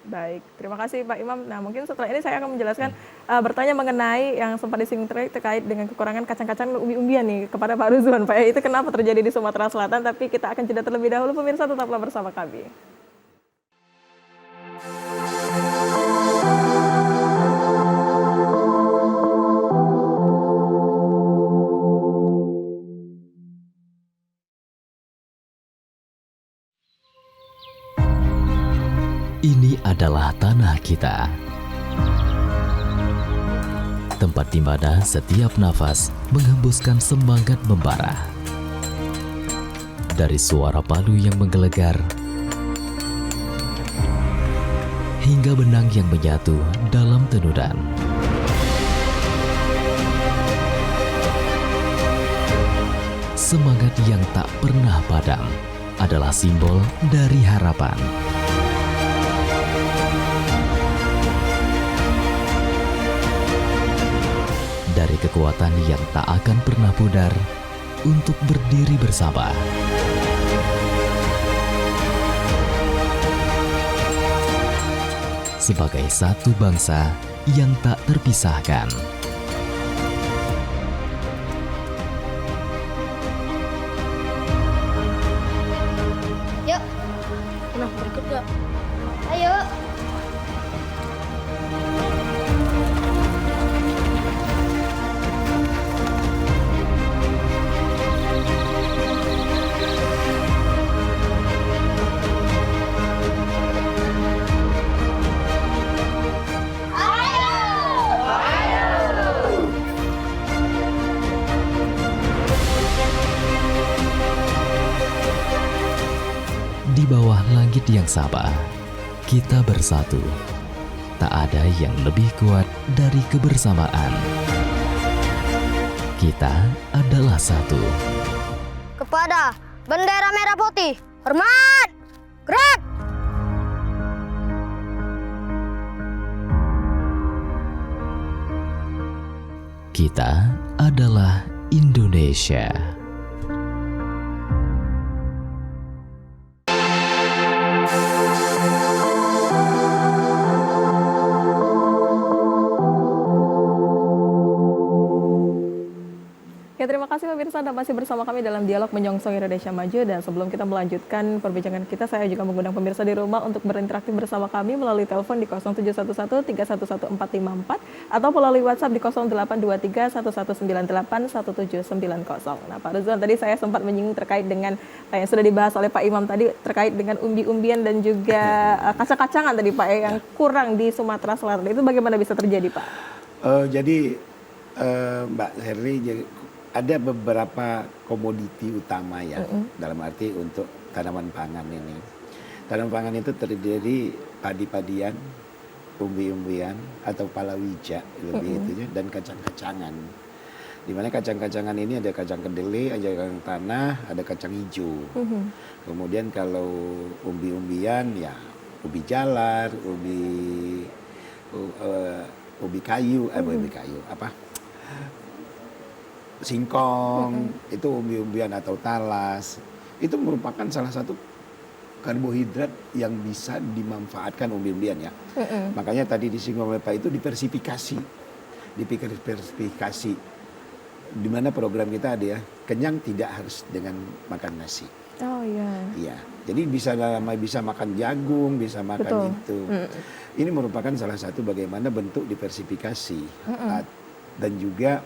Baik, terima kasih Pak Imam. Nah mungkin setelah ini saya akan menjelaskan bertanya mengenai yang sempat disinggung terkait dengan kekurangan kacang-kacang umbi-umbian nih kepada Pak Ruzwan. Pak ya, itu kenapa terjadi di Sumatera Selatan? Tapi kita akan jeda terlebih dahulu, pemirsa tetaplah bersama kami. Ini adalah tanah kita. Tempat di mana setiap nafas menghembuskan semangat membara. Dari suara palu yang menggelegar hingga benang yang menyatu dalam tenunan. Semangat yang tak pernah padam adalah simbol dari harapan. Dari kekuatan yang tak akan pernah pudar untuk berdiri bersama. Sebagai satu bangsa yang tak terpisahkan. Yuk, pernah berikut gak? Ayo. Di bawah langit yang sama, kita bersatu. Tak ada yang lebih kuat dari kebersamaan. Kita adalah satu. Kepada bendera merah putih, hormat! Gerak! Kita adalah Indonesia. Ya, terima kasih pemirsa Anda masih bersama kami dalam dialog menyongsong Indonesia Maju. Dan sebelum kita melanjutkan perbincangan kita, saya juga mengundang pemirsa di rumah untuk berinteraksi bersama kami melalui telepon di 0711-311454 atau melalui WhatsApp di 0823-1198-1790. Nah, Pak Ruzwan, tadi saya sempat menyinggung terkait dengan yang sudah dibahas oleh Pak Imam tadi terkait dengan umbi-umbian dan juga kacang-kacangan tadi Pak yang kurang di Sumatera Selatan. Itu bagaimana bisa terjadi Pak? Jadi Mbak Herli, ada beberapa komoditi utama ya, dalam arti untuk tanaman pangan ini. Tanaman pangan itu terdiri padi-padian, umbi-umbian atau palawija lebih itunya, dan kacang-kacangan. Di mana kacang-kacangan ini ada kacang kedelai, ada kacang tanah, ada kacang hijau. Kemudian kalau umbi-umbian ya ubi jalar, ubi kayu, singkong, itu umbi-umbian atau talas. Itu merupakan salah satu karbohidrat yang bisa dimanfaatkan umbi-umbian ya. Makanya tadi disinggung oleh Pak itu diversifikasi. Di mana program kita ada ya, kenyang tidak harus dengan makan nasi. Oh iya. Iya. Jadi bisa makan jagung, bisa makan itu. Ini merupakan salah satu bagaimana bentuk diversifikasi dan juga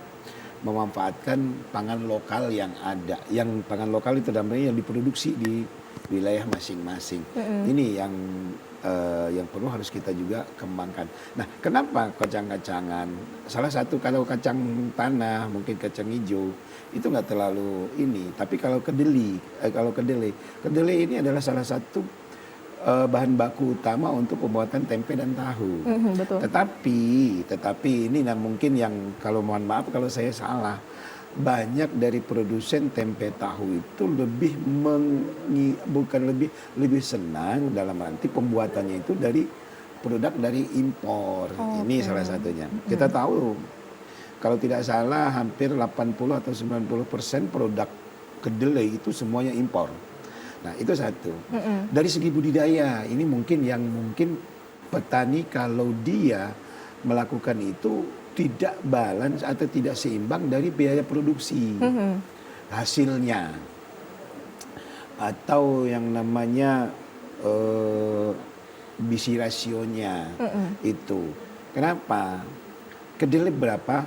memanfaatkan pangan lokal yang ada. Yang pangan lokal itu namanya yang diproduksi di wilayah masing-masing. Ini yang perlu harus kita juga kembangkan. Nah, kenapa kacang-kacangan? Salah satu kalau kacang tanah, mungkin kacang hijau itu nggak terlalu ini. Tapi kalau kedelai ini adalah salah satu bahan baku utama untuk pembuatan tempe dan tahu. Betul. Tetapi ini mungkin yang kalau mohon maaf kalau saya salah, banyak dari produsen tempe tahu itu lebih senang dalam arti pembuatannya itu dari produk dari impor. Ini salah satunya. Kita tahu kalau tidak salah hampir 80 atau 90% produk kedelai itu semuanya impor. Nah, itu satu. Dari segi budidaya, ini mungkin petani kalau dia melakukan itu tidak balance atau tidak seimbang dari biaya produksi hasilnya. Atau yang namanya bisi rasionya itu. Kenapa? Kedelai berapa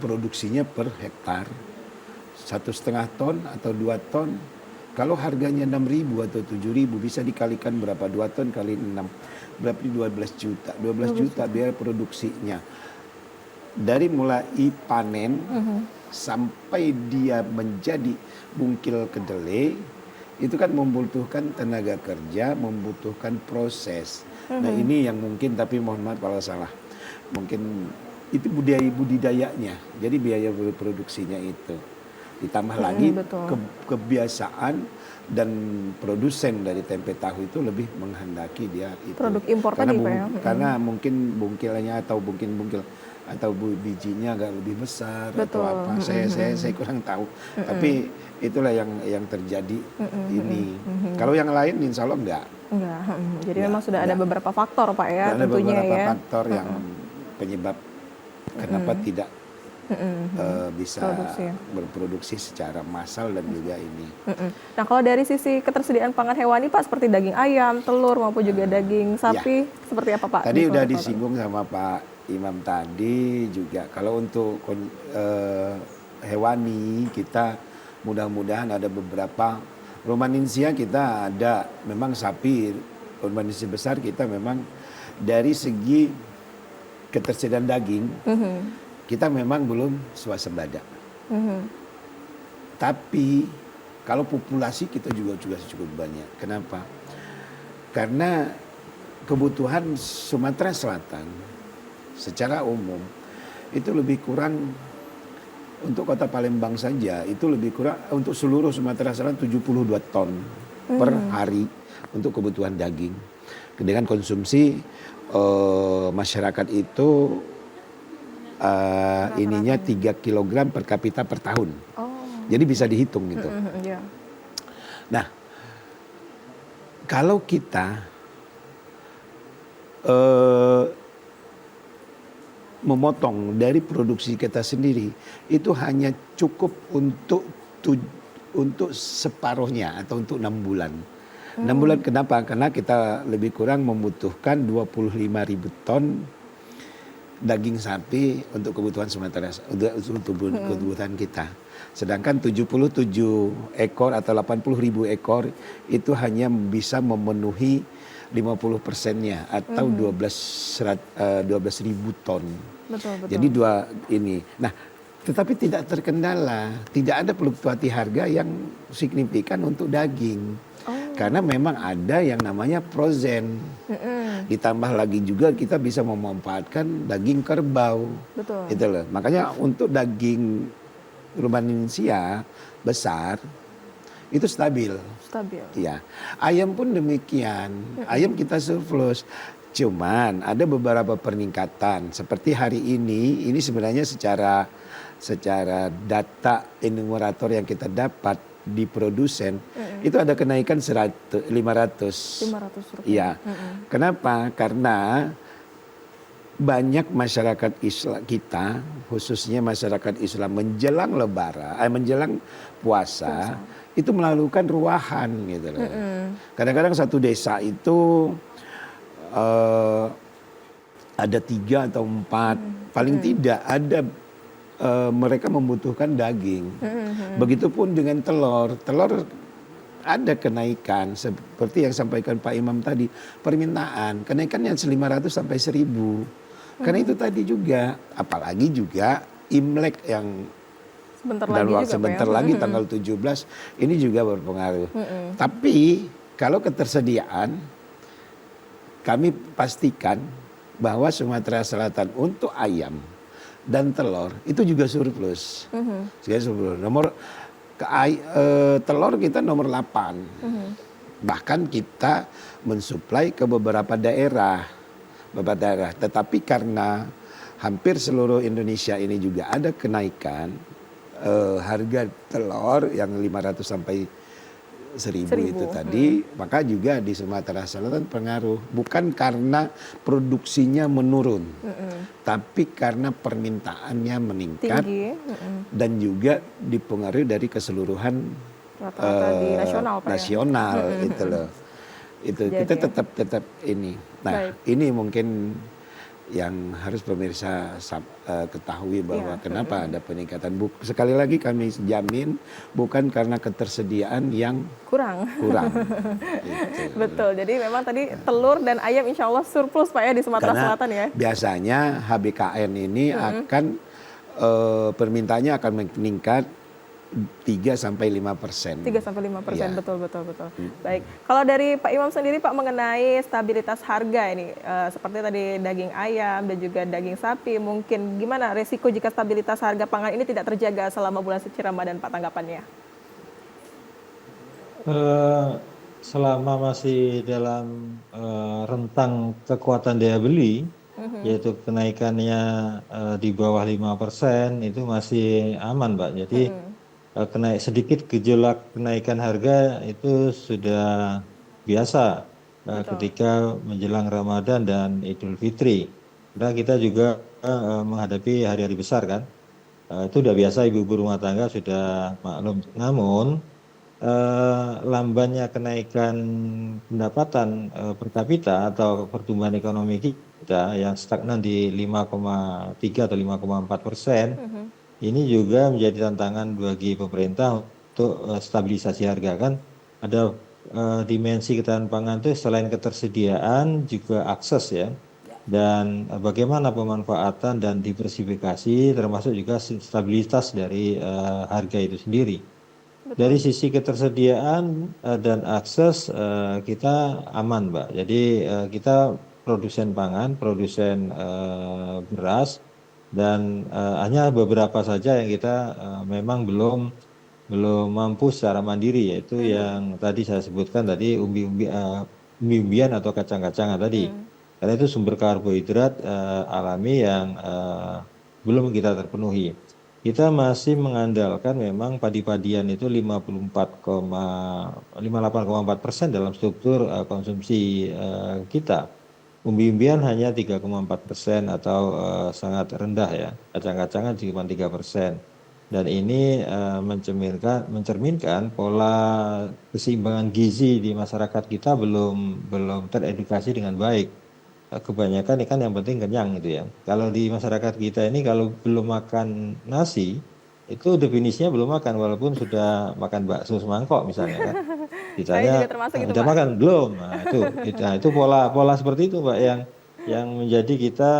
produksinya per hektar? 1,5 ton atau 2 ton. Kalau harganya 6.000 atau 7.000 bisa dikalikan berapa? 2 ton kali 6. Berarti 12 juta. 12 juta biaya produksinya. Dari mulai panen sampai dia menjadi bungkil kedelai itu kan membutuhkan tenaga kerja, membutuhkan proses. Nah ini yang mungkin, tapi mohon maaf kalau salah, mungkin itu budidayanya, jadi biaya produksinya itu. Ditambah lagi kebiasaan dan produsen dari tempe tahu itu lebih menghendaki dia itu. Produk impor karena tadi Pak ya? Karena mungkin bungkilnya atau bungkil atau bijinya agak lebih besar atau apa, saya kurang tahu. Tapi itulah yang terjadi ini. Kalau yang lain insya Allah enggak. Jadi memang sudah ada beberapa faktor Pak ya, ada tentunya beberapa ya. faktor yang penyebab kenapa tidak bisa berproduksi secara massal dan juga ini. Nah kalau dari sisi ketersediaan pangan hewani Pak, seperti daging ayam, telur maupun juga daging sapi, seperti apa Pak? Tadi udah disinggung sama Pak Imam tadi juga. Kalau untuk hewani kita mudah-mudahan ada beberapa. Rumaninsia kita ada, memang sapi rumaninsia besar kita memang dari segi ketersediaan daging kita memang belum swasembada. Tapi kalau populasi kita juga cukup banyak. Kenapa? Karena kebutuhan Sumatera Selatan secara umum itu lebih kurang, untuk kota Palembang saja itu lebih kurang, untuk seluruh Sumatera Selatan 72 ton per hari untuk kebutuhan daging. Dengan konsumsi masyarakat itu ininya 3 kg per kapita per tahun. Jadi bisa dihitung gitu. Nah, kalau kita memotong dari produksi kita sendiri itu hanya cukup untuk separuhnya atau untuk 6 bulan. 6 bulan kenapa? Karena kita lebih kurang membutuhkan 25.000 ton daging sapi untuk kebutuhan Sumatera, untuk kebutuhan kita. Sedangkan 77 ekor atau 80.000 ekor itu hanya bisa memenuhi 50%-nya atau 12.000 ton. Betul. Jadi dua ini. Nah, tetapi tidak terkendala, tidak ada fluktuasi harga yang signifikan untuk daging. Karena memang ada yang namanya frozen. Ditambah lagi juga kita bisa memanfaatkan daging kerbau. Betul. Itu loh. Makanya untuk daging rumaninsia besar itu stabil. Ya. Ayam pun demikian. Ayam kita surplus. Cuman ada beberapa peningkatan. Seperti hari ini sebenarnya secara data enumerator yang kita dapat di produsen itu ada kenaikan 500. Iya. Kenapa? Karena banyak masyarakat Islam kita, khususnya masyarakat Islam menjelang menjelang puasa itu melakukan ruahan gitu loh. Kadang-kadang satu desa itu ada 3 atau 4, paling tidak ada mereka membutuhkan daging. Begitupun dengan telur. Telur ada kenaikan seperti yang sampaikan Pak Imam tadi, permintaan kenaikannya 500 sampai 1.000. Karena itu tadi juga, apalagi juga Imlek yang sebentar lagi tanggal 17 ini juga berpengaruh. Tapi kalau ketersediaan, kami pastikan bahwa Sumatera Selatan untuk ayam dan telur itu juga surplus. Telur kita nomor 8. Bahkan kita mensuplai ke beberapa daerah. Tetapi karena hampir seluruh Indonesia ini juga ada kenaikan harga telur yang 500 sampai 1.000 itu tadi, maka juga di Sumatera Selatan pengaruh. Bukan karena produksinya menurun, tapi karena permintaannya meningkat dan juga dipengaruhi dari keseluruhan nasional itu loh. Itu kita tetap ini. Nah, ini mungkin yang harus pemirsa ketahui bahwa kenapa ada peningkatan. Sekali lagi kami jamin bukan karena ketersediaan yang kurang. Gitu. Betul. Jadi memang tadi telur dan ayam insya Allah surplus Pak ya di Sumatera Selatan ya. Biasanya HBKN ini akan permintaannya akan meningkat 3-5%. 3-5%, Ya. betul. Baik, kalau dari Pak Imam sendiri Pak mengenai stabilitas harga ini, seperti tadi daging ayam dan juga daging sapi, mungkin gimana resiko jika stabilitas harga pangan ini tidak terjaga selama bulan suci Ramadan Pak tanggapannya? Selama masih dalam rentang kekuatan daya beli, yaitu kenaikannya di bawah 5%, itu masih aman, Mbak. Jadi sedikit gejolak kenaikan harga itu sudah biasa ketika menjelang Ramadan dan Idul Fitri. Karena kita juga menghadapi hari-hari besar kan. Itu udah biasa, ibu-ibu rumah tangga sudah maklum. Namun lambannya kenaikan pendapatan per kapita atau pertumbuhan ekonomi kita yang stagnan di 5,3 atau 5,4%, ini juga menjadi tantangan bagi pemerintah untuk stabilisasi harga kan. Ada dimensi ketahanan pangan itu selain ketersediaan juga akses ya, dan bagaimana pemanfaatan dan diversifikasi termasuk juga stabilitas dari harga itu sendiri. Dari sisi ketersediaan dan akses kita aman, Mbak. Jadi kita produsen pangan, produsen beras, dan hanya beberapa saja yang kita memang belum mampu secara mandiri, yaitu yang tadi saya sebutkan tadi umbi-umbian atau kacang-kacangan tadi. Karena itu sumber karbohidrat alami yang belum kita terpenuhi. Kita masih mengandalkan memang padi-padian itu 58,4% dalam struktur konsumsi kita. Umbi-umbian hanya 3,4% atau sangat rendah ya. Kacang-kacangan cuma 3%. Dan ini mencerminkan pola keseimbangan gizi di masyarakat kita belum teredukasi dengan baik. Kebanyakan ikan yang penting kenyang gitu ya. Kalau di masyarakat kita ini kalau belum makan nasi, itu definisinya belum makan walaupun sudah makan bakso semangkok misalnya kan. Ditanya udah makan belum? Nah, itu pola seperti itu, Mbak, yang menjadi kita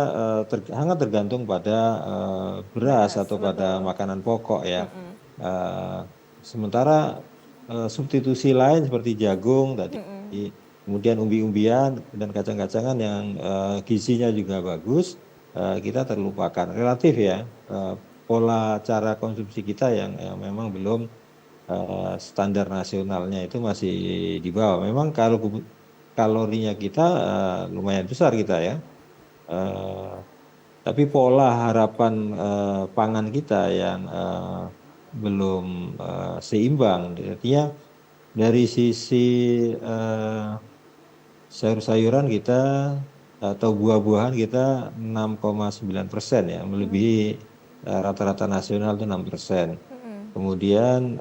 sangat tergantung pada beras atau pada makanan pokok ya. Sementara substitusi lain seperti jagung tadi, kemudian umbi-umbian dan kacang-kacangan yang gizinya juga bagus, kita terlupakan relatif ya. Pola cara konsumsi kita yang memang belum standar nasionalnya itu masih di bawah. Memang kalau kalorinya kita lumayan besar kita ya, tapi pola harapan pangan kita yang belum seimbang. Artinya dari sisi sayur-sayuran kita atau buah-buahan kita 6,9% ya, melebihi rata-rata nasional itu 6%. Kemudian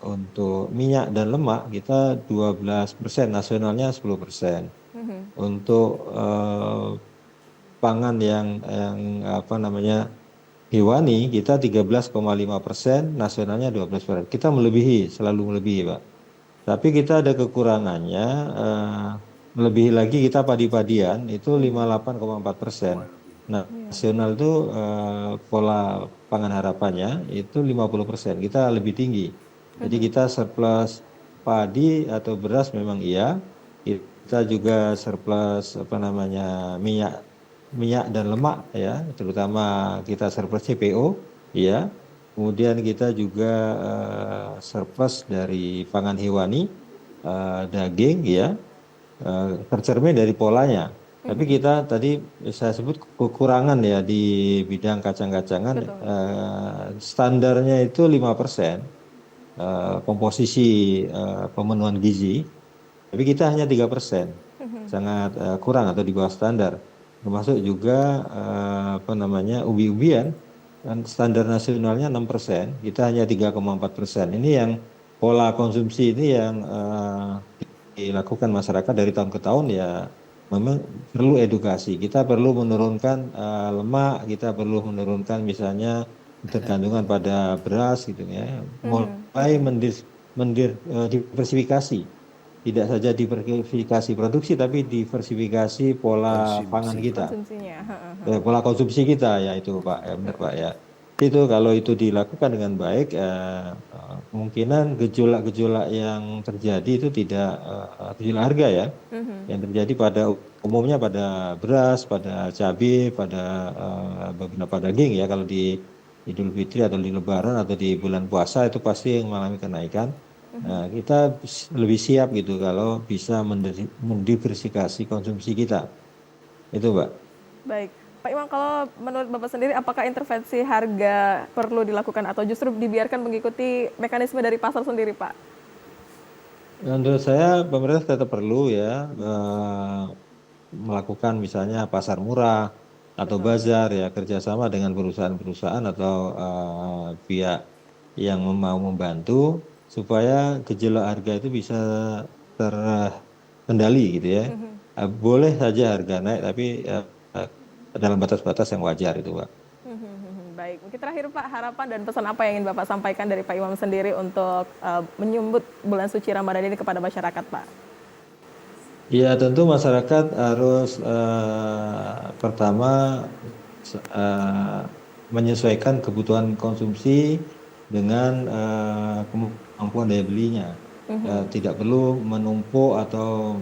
untuk minyak dan lemak kita 12%, nasionalnya 10%. Untuk pangan yang hewani kita 13,5%, nasionalnya 12%. Kita selalu melebihi, Pak. Tapi kita ada kekurangannya, melebihi lagi kita padi-padian itu 58,4%. Nah, nasional itu pola pangan harapannya itu 50%, kita lebih tinggi. Jadi kita surplus padi atau beras memang iya, kita juga surplus minyak dan lemak ya, terutama kita surplus CPO ya. Kemudian kita juga surplus dari pangan hewani, daging ya, tercermin dari polanya. Tapi kita tadi saya sebut kekurangan ya di bidang kacang-kacangan, standarnya itu 5% komposisi pemenuhan gizi, tapi kita hanya 3%, sangat kurang atau di bawah standar. Termasuk juga umbi-umbian, dan standar nasionalnya 6%, kita hanya 3,4%. Ini yang pola konsumsi ini yang dilakukan masyarakat dari tahun ke tahun ya. Memang perlu edukasi, kita perlu menurunkan lemak, kita perlu menurunkan misalnya ketergantungan pada beras gitu ya, mulai diversifikasi, tidak saja diversifikasi produksi tapi diversifikasi pola pangan kita, pola konsumsi kita ya itu Pak, ya benar Pak ya. Itu kalau itu dilakukan dengan baik, kemungkinan gejolak-gejolak yang terjadi itu tidak gejolak harga ya, yang terjadi pada umumnya pada beras, pada cabai, pada beberapa daging ya. Kalau di Idul Fitri atau di Lebaran atau di bulan puasa itu pasti mengalami kenaikan. Nah, kita lebih siap gitu kalau bisa mendiversifikasi konsumsi kita. Itu, Mbak. Baik. Pak Imam, kalau menurut Bapak sendiri, apakah intervensi harga perlu dilakukan atau justru dibiarkan mengikuti mekanisme dari pasar sendiri, Pak? Menurut saya pemerintah tetap perlu ya melakukan misalnya pasar murah atau bazar ya, kerjasama dengan perusahaan-perusahaan atau pihak yang mau membantu supaya gejolak harga itu bisa terkendali gitu ya. Boleh saja harga naik tapi dalam batas-batas yang wajar itu, Pak. Baik, mungkin terakhir Pak, harapan dan pesan apa yang ingin Bapak sampaikan dari Pak Imam sendiri untuk menyambut bulan suci Ramadan ini kepada masyarakat, Pak? Ya, tentu masyarakat harus pertama menyesuaikan kebutuhan konsumsi dengan kemampuan daya belinya. Tidak perlu menumpuk atau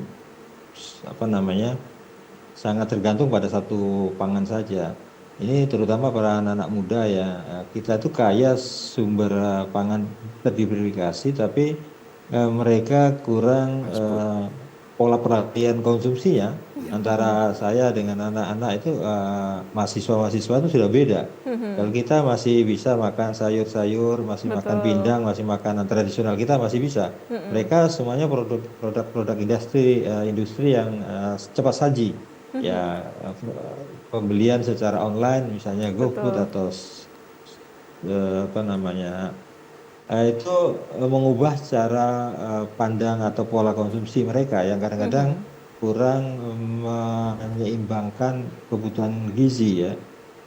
sangat tergantung pada satu pangan saja. Ini terutama para anak-anak muda ya. Kita itu kaya sumber pangan terdiversifikasi, tapi mereka kurang pola perhatian konsumsinya. Antara saya dengan anak-anak itu mahasiswa-mahasiswa itu sudah beda. Kalau kita masih bisa makan sayur-sayur, masih makan pindang, masih makanan tradisional kita masih bisa. Mereka semuanya produk industri yang cepat saji. Ya, pembelian secara online misalnya GoFood atau itu mengubah cara pandang atau pola konsumsi mereka yang kadang-kadang kurang menyeimbangkan kebutuhan gizi ya,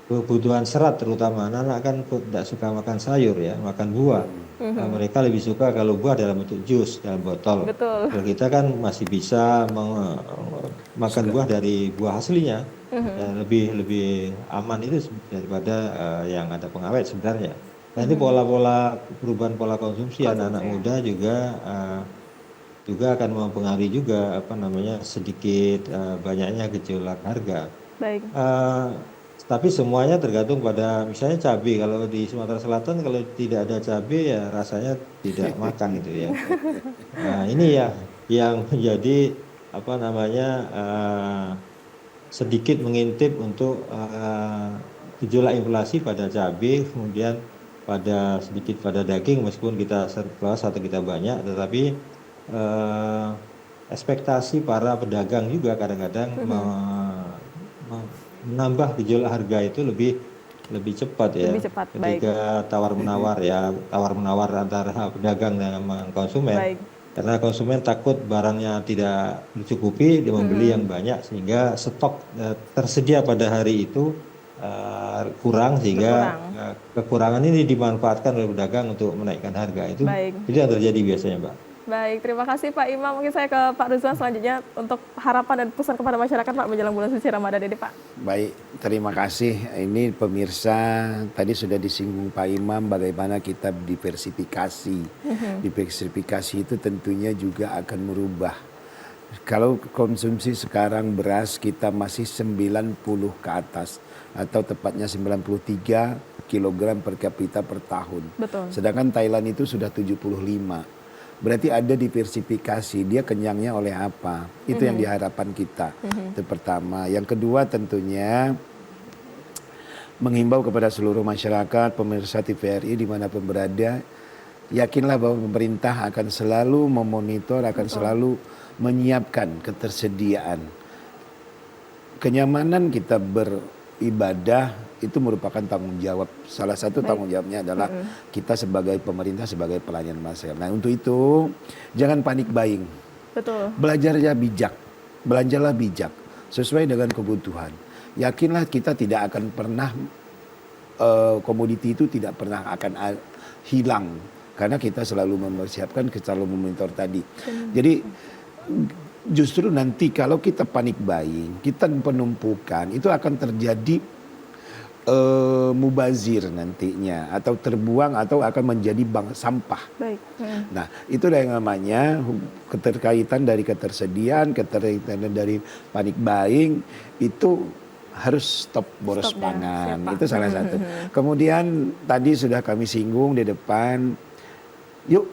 kebutuhan serat terutama. Anak-anak kan tidak suka makan sayur ya, makan buah. Mereka lebih suka kalau buah dalam bentuk jus dalam botol. Betul. Kalau kita kan masih bisa makan buah dari buah aslinya, lebih aman itu daripada yang ada pengawet sebenarnya. Nah, ini pola-pola perubahan pola konsumsi anak-anak muda juga akan mempengaruhi juga sedikit banyaknya gejolak harga. Baik. Tapi semuanya tergantung pada misalnya cabai. Kalau di Sumatera Selatan kalau tidak ada cabai ya rasanya tidak makan gitu ya. Nah, ini ya yang menjadi sedikit mengintip untuk gejolak inflasi pada cabai, kemudian sedikit pada daging meskipun kita surplus atau kita banyak, tetapi ekspektasi para pedagang juga kadang-kadang menambah gejolak harga itu lebih cepat ya. Lebih cepat, ketika tawar menawar antara pedagang dengan konsumen. Baik. Karena konsumen takut barangnya tidak mencukupi, dia membeli yang banyak sehingga stok tersedia pada hari itu kurang sehingga kekurangan ini dimanfaatkan oleh pedagang untuk menaikkan harga itu. Itu yang terjadi biasanya, Mbak. Baik, terima kasih Pak Imam. Mungkin saya ke Pak Rizwan selanjutnya untuk harapan dan pesan kepada masyarakat Pak menjelang bulan suci Ramadan ini, Pak. Baik, terima kasih. Ini pemirsa, tadi sudah disinggung Pak Imam bagaimana kita diversifikasi. Diversifikasi itu tentunya juga akan merubah. Kalau konsumsi sekarang beras kita masih 90 ke atas atau tepatnya 93 kg per kapita per tahun. Betul. Sedangkan Thailand itu sudah 75. Berarti ada diversifikasi, dia kenyangnya oleh apa? Itu yang diharapkan kita. Itu pertama. Yang kedua tentunya menghimbau kepada seluruh masyarakat, pemirsa TVRI dimanapun berada, yakinlah bahwa pemerintah akan selalu memonitor, akan selalu menyiapkan ketersediaan. Kenyamanan kita beribadah itu merupakan tanggung jawab. Salah satu tanggung jawabnya adalah kita sebagai pemerintah, sebagai pelayan masyarakat. Nah, untuk itu jangan panik buying. Betul. Belajarlah bijak, belanjalah bijak sesuai dengan kebutuhan. Yakinlah kita tidak akan pernah komoditi itu tidak pernah akan hilang karena kita selalu mempersiapkan, kita selalu memonitor tadi. Jadi justru nanti kalau kita panik buying, kita penumpukan, itu akan terjadi mubazir nantinya atau terbuang atau akan menjadi bank sampah. Baik. Nah, itulah yang namanya keterkaitan dari ketersediaan, keterkaitan dari panik buying itu harus stop boros Stop, pangan. siap, Pak. Itu salah satu. Kemudian tadi sudah kami singgung di depan, yuk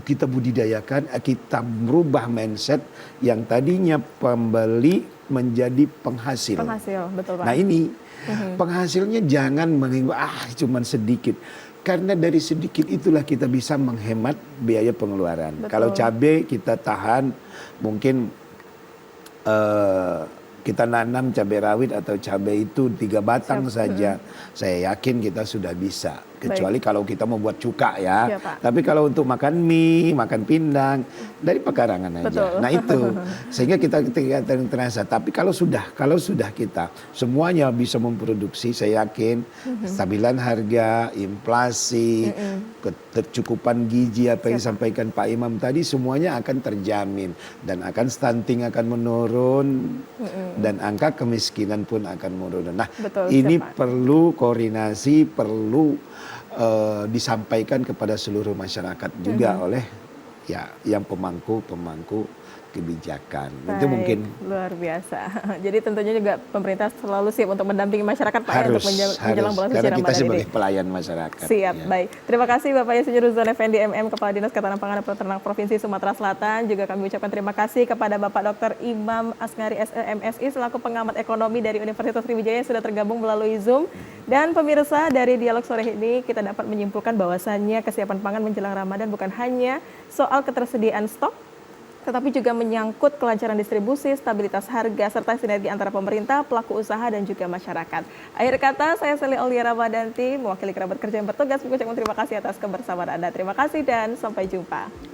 kita budidayakan, kita merubah mindset yang tadinya pembeli menjadi penghasil. Penghasil, betul Pak. Nah ini penghasilnya jangan menghingga cuman sedikit. Karena dari sedikit itulah kita bisa menghemat biaya pengeluaran. Betul. Kalau cabai kita tahan mungkin kita nanam cabai rawit atau cabai itu 3 batang saja. Saya yakin kita sudah bisa. Kecuali kalau kita mau buat cuka ya. Iya, Pak. Tapi kalau untuk makan mie, makan pindang, dari pekarangan aja. Betul. Nah itu, sehingga kita terasa. Tapi kalau sudah kita semuanya bisa memproduksi, saya yakin stabilan harga, inflasi, ketercukupan gizi apa yang disampaikan Pak Imam tadi semuanya akan terjamin dan akan stunting akan menurun dan angka kemiskinan pun akan menurun. Nah, Betul, ini siap, Pak. perlu koordinasi, perlu disampaikan kepada seluruh masyarakat juga oleh ya yang pemangku kebijakan. Itu Baik, mungkin luar biasa. Jadi tentunya juga pemerintah selalu siap untuk mendampingi masyarakat Pak ya, harus untuk menjelang bulan suci karena kita Ramadan sebagai ini. pelayan masyarakat. Siap, ya. baik. Terima kasih Bapak Insinyur Ruzan Effendi MM, Kepala Dinas Ketahanan Pangan dan Peternak Provinsi Sumatera Selatan. Juga kami ucapkan terima kasih kepada Bapak Dr. Imam Asngari SEMSI selaku pengamat ekonomi dari Universitas Sriwijaya yang sudah tergabung melalui Zoom. Dan pemirsa, dari dialog sore ini kita dapat menyimpulkan bahwasannya kesiapan pangan menjelang Ramadan bukan hanya soal ketersediaan stok, tetapi juga menyangkut kelancaran distribusi, stabilitas harga, serta sinergi antara pemerintah, pelaku usaha, dan juga masyarakat. Akhir kata, saya Sally Aulia Ramadanti, mewakili kerabat kerja yang bertugas, mengucapkan terima kasih atas kebersamaan Anda. Terima kasih dan sampai jumpa.